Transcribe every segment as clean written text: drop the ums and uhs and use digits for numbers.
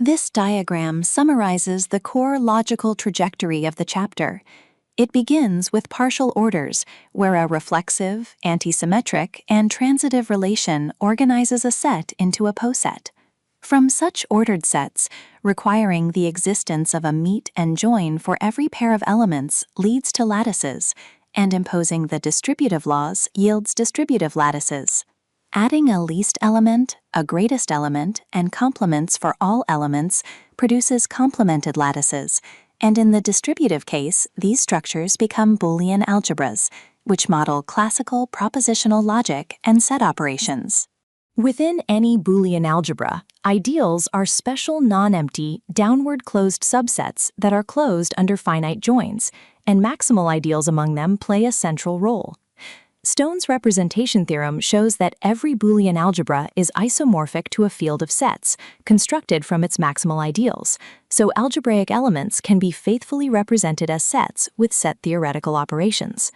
This diagram summarizes the core logical trajectory of the chapter. It begins with partial orders, where a reflexive, antisymmetric, and transitive relation organizes a set into a poset. From such ordered sets, requiring the existence of a meet and join for every pair of elements leads to lattices, and imposing the distributive laws yields distributive lattices. Adding a least element, a greatest element, and complements for all elements produces complemented lattices, and in the distributive case, these structures become Boolean algebras, which model classical propositional logic and set operations. Within any Boolean algebra, ideals are special non-empty, downward closed subsets that are closed under finite joins, and maximal ideals among them play a central role. Stone's representation theorem shows that every Boolean algebra is isomorphic to a field of sets, constructed from its maximal ideals, so algebraic elements can be faithfully represented as sets with set theoretical operations.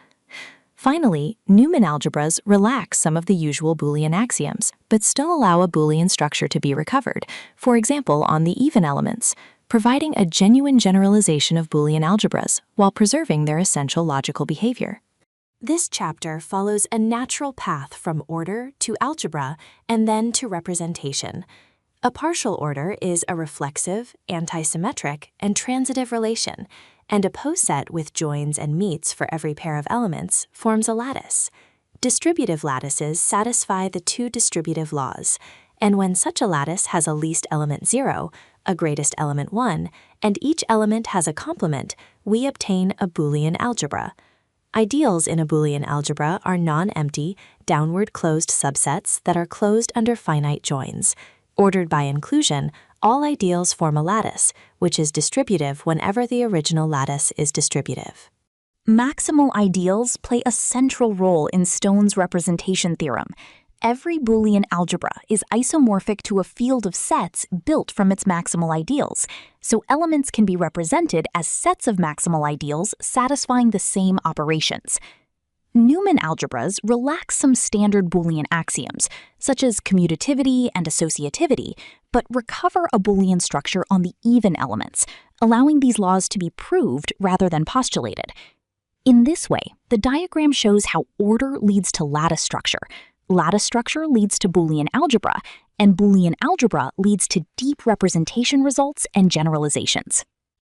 Finally, Newman algebras relax some of the usual Boolean axioms, but still allow a Boolean structure to be recovered, for example on the even elements, providing a genuine generalization of Boolean algebras while preserving their essential logical behavior. This chapter follows a natural path from order to algebra and then to representation. A partial order is a reflexive, antisymmetric, and transitive relation, and a poset with joins and meets for every pair of elements forms a lattice. Distributive lattices satisfy the two distributive laws, and when such a lattice has a least element 0, a greatest element 1, and each element has a complement, we obtain a Boolean algebra. Ideals in a Boolean algebra are non-empty, downward closed subsets that are closed under finite joins. Ordered by inclusion, all ideals form a lattice, which is distributive whenever the original lattice is distributive. Maximal ideals play a central role in Stone's representation theorem. Every Boolean algebra is isomorphic to a field of sets built from its maximal ideals, so elements can be represented as sets of maximal ideals satisfying the same operations. Newman algebras relax some standard Boolean axioms, such as commutativity and associativity, but recover a Boolean structure on the even elements, allowing these laws to be proved rather than postulated. In this way, the diagram shows how order leads to lattice structure, lattice structure leads to Boolean algebra, and Boolean algebra leads to deep representation results and generalizations.